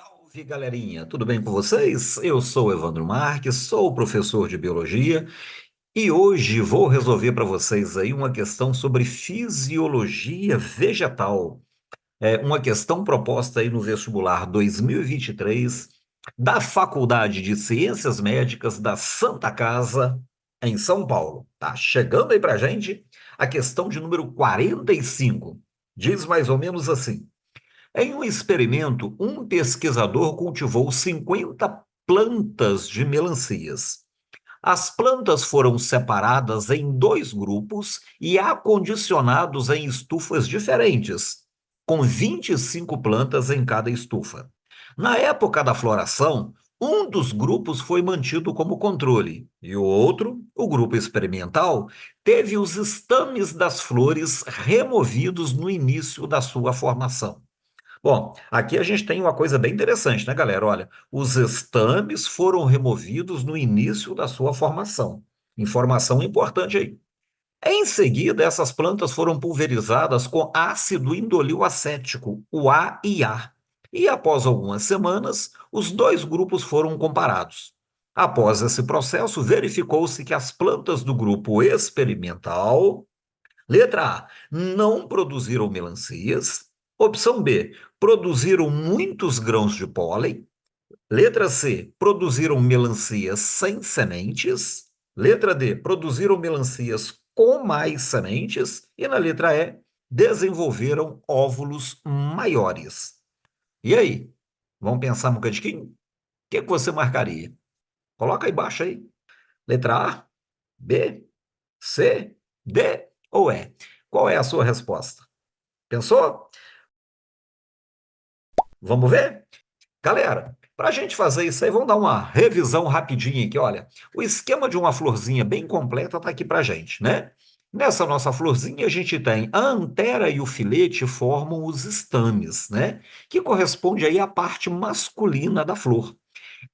Salve, galerinha! Tudo bem com vocês? Eu sou Evandro Marques, sou professor de biologia e hoje vou resolver para vocês aí uma questão sobre fisiologia vegetal. É uma questão proposta aí no vestibular 2023 da Faculdade de Ciências Médicas da Santa Casa, em São Paulo. Tá chegando aí para gente a questão de número 45. Diz mais ou menos assim. Em um experimento, um pesquisador cultivou 50 plantas de melancias. As plantas foram separadas em dois grupos e acondicionados em estufas diferentes, com 25 plantas em cada estufa. Na época da floração, um dos grupos foi mantido como controle e o outro, o grupo experimental, teve os estames das flores removidos no início da sua formação. Bom, aqui a gente tem uma coisa bem interessante, né, galera? Olha, os estames foram removidos no início da sua formação. Informação importante aí. Em seguida, essas plantas foram pulverizadas com ácido indolil acético, o AIA. E após algumas semanas, os dois grupos foram comparados. Após esse processo, verificou-se que as plantas do grupo experimental, letra A, não produziram melancias. Opção B, produziram muitos grãos de pólen. Letra C, produziram melancias sem sementes. Letra D, produziram melancias com mais sementes. E na letra E, desenvolveram óvulos maiores. E aí? Vamos pensar um bocadinho? O que você marcaria? Coloca aí embaixo aí. Letra A, B, C, D ou E? Qual é a sua resposta? Pensou? Vamos ver? Galera, para a gente fazer isso aí, vamos dar uma revisão rapidinha aqui. Olha, o esquema de uma florzinha bem completa está aqui para a gente, né? Nessa nossa florzinha, a gente tem a antera e o filete formam os estames, né? Que corresponde aí à parte masculina da flor.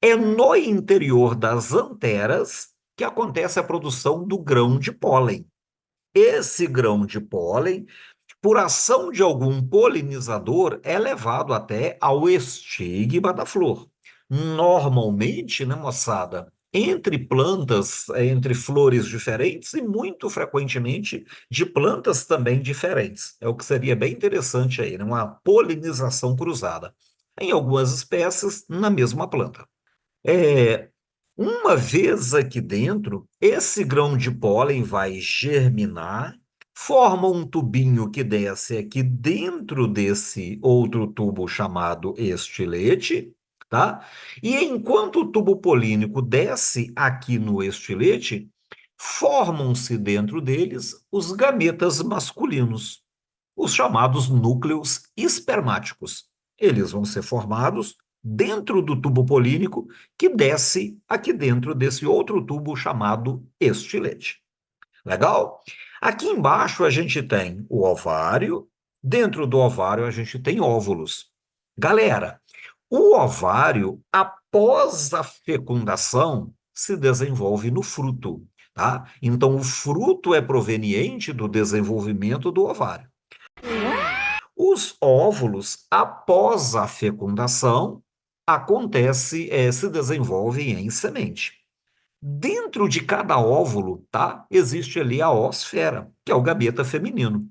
É no interior das anteras que acontece a produção do grão de pólen. Esse grão de pólen, por ação de algum polinizador, é levado até ao estigma da flor. Normalmente, né, moçada, entre plantas, entre flores diferentes e muito frequentemente de plantas também diferentes. É o que seria bem interessante aí, né? Uma polinização cruzada. Em algumas espécies, na mesma planta. É, uma vez aqui dentro, esse grão de pólen vai germinar, forma um tubinho que desce aqui dentro desse outro tubo chamado estilete, tá? E enquanto o tubo polínico desce aqui no estilete, formam-se dentro deles os gametas masculinos, os chamados núcleos espermáticos. Eles vão ser formados dentro do tubo polínico que desce aqui dentro desse outro tubo chamado estilete. Legal? Aqui embaixo a gente tem o ovário, dentro do ovário a gente tem óvulos. Galera, o ovário, após a fecundação, se desenvolve no fruto, tá? Então, o fruto é proveniente do desenvolvimento do ovário. Os óvulos, após a fecundação, se desenvolvem em semente. Dentro de cada óvulo, tá? Existe ali a ósfera, que é o gameta feminino.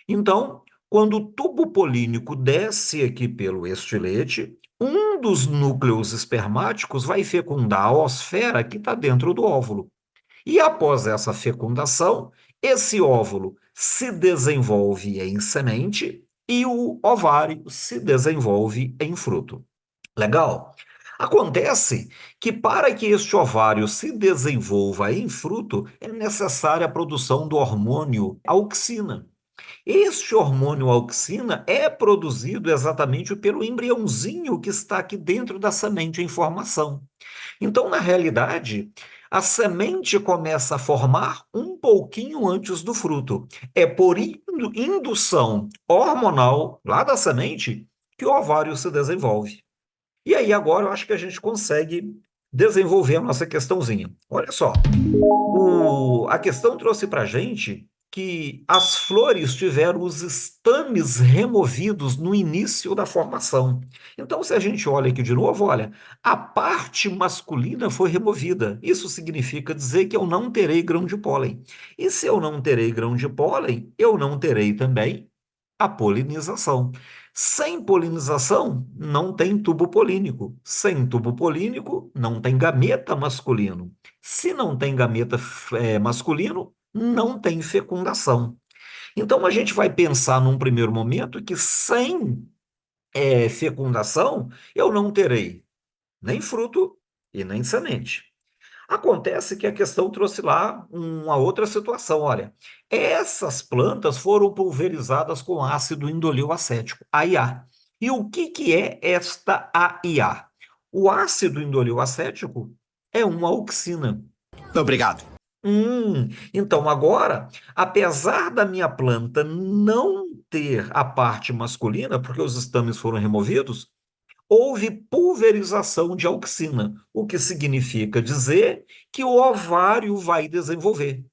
Então, quando o tubo polínico desce aqui pelo estilete, um dos núcleos espermáticos vai fecundar a ósfera que está dentro do óvulo. E após essa fecundação, esse óvulo se desenvolve em semente e o ovário se desenvolve em fruto. Legal? Acontece que para que este ovário se desenvolva em fruto, é necessária a produção do hormônio auxina. Este hormônio auxina é produzido exatamente pelo embriãozinho que está aqui dentro da semente em formação. Então, na realidade, a semente começa a formar um pouquinho antes do fruto. É por indução hormonal lá da semente que o ovário se desenvolve. E aí, agora, eu acho que a gente consegue desenvolver a nossa questãozinha. Olha só, a questão trouxe para a gente que as flores tiveram os estames removidos no início da formação. Então, se a gente olha aqui de novo, olha, a parte masculina foi removida. Isso significa dizer que eu não terei grão de pólen. E se eu não terei grão de pólen, eu não terei também a polinização. Sem polinização, não tem tubo polínico. Sem tubo polínico, não tem gameta masculino. Se não tem gameta masculino, não tem fecundação. Então, a gente vai pensar num primeiro momento que sem fecundação, eu não terei nem fruto e nem semente. Acontece que a questão trouxe lá uma outra situação. Olha, essas plantas foram pulverizadas com ácido indolil acético, AIA. E o que é esta AIA? O ácido indolil acético é uma auxina. Obrigado. Então agora, apesar da minha planta não ter a parte masculina, porque os estames foram removidos, houve pulverização de auxina, o que significa dizer que o ovário vai desenvolver.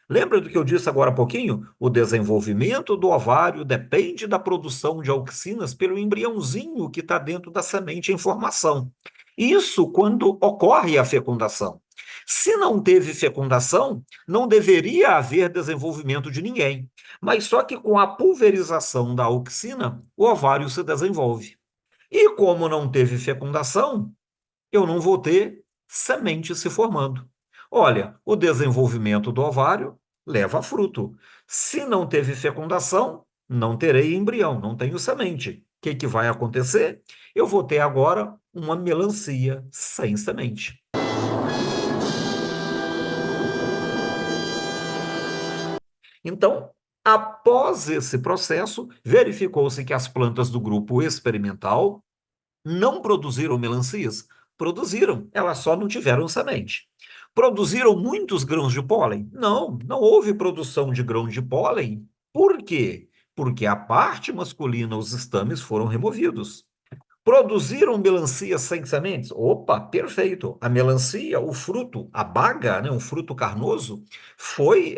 Lembra do que eu disse agora há pouquinho? O desenvolvimento do ovário depende da produção de auxinas pelo embriãozinho que está dentro da semente em formação. Isso quando ocorre a fecundação. Se não teve fecundação, não deveria haver desenvolvimento de ninguém. Mas só que com a pulverização da auxina, o ovário se desenvolve. E como não teve fecundação, eu não vou ter semente se formando. Olha, o desenvolvimento do ovário leva a fruto. Se não teve fecundação, não terei embrião, não tenho semente. O que que vai acontecer? Eu vou ter agora uma melancia sem semente. Então, após esse processo, verificou-se que as plantas do grupo experimental não produziram melancias? Produziram, elas só não tiveram semente. Produziram muitos grãos de pólen? Não, não houve produção de grão de pólen. Por quê? Porque a parte masculina, os estames, foram removidos. Produziram melancia sem sementes? Opa, perfeito. A melancia, o fruto, a baga, né, um fruto carnoso, foi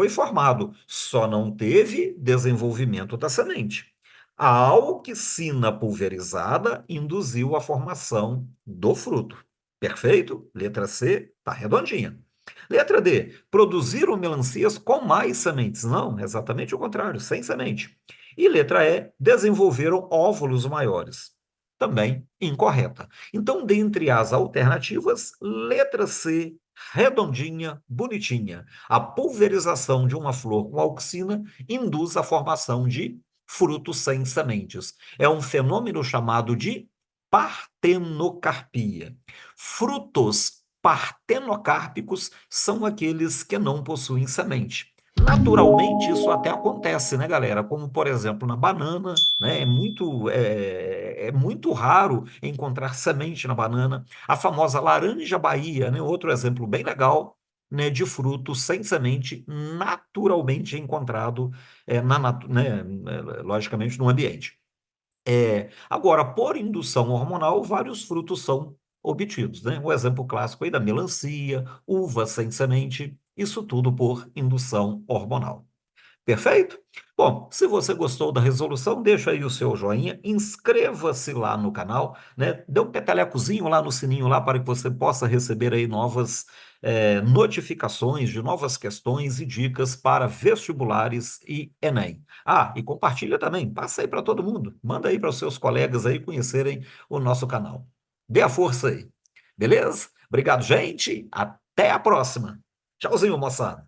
formado, só não teve desenvolvimento da semente. A auxina pulverizada induziu a formação do fruto. Perfeito? Letra C, está redondinha. Letra D, produziram melancias com mais sementes? Não, exatamente o contrário, sem semente. E letra E, desenvolveram óvulos maiores. Também incorreta. Então, dentre as alternativas, letra C, redondinha, bonitinha. A pulverização de uma flor com auxina induz a formação de frutos sem sementes. É um fenômeno chamado de partenocarpia. Frutos partenocárpicos são aqueles que não possuem semente. Naturalmente, isso até acontece, né, galera? Como, por exemplo, na banana, né? É muito raro encontrar semente na banana. A famosa laranja Bahia, né? Outro exemplo bem legal, né, de fruto sem semente, naturalmente encontrado, logicamente, no ambiente. Agora, por indução hormonal, vários frutos são obtidos, né? O exemplo clássico aí da melancia, uva sem semente, isso tudo por indução hormonal. Perfeito? Bom, se você gostou da resolução, deixa aí o seu joinha, inscreva-se lá no canal, né? Dê um petelecozinho lá no sininho lá para que você possa receber aí novas notificações de novas questões e dicas para vestibulares e Enem. Ah, e compartilha também, passa aí para todo mundo, manda aí para os seus colegas aí conhecerem o nosso canal. Dê a força aí, beleza? Obrigado, gente, até a próxima. Tchauzinho, moçada.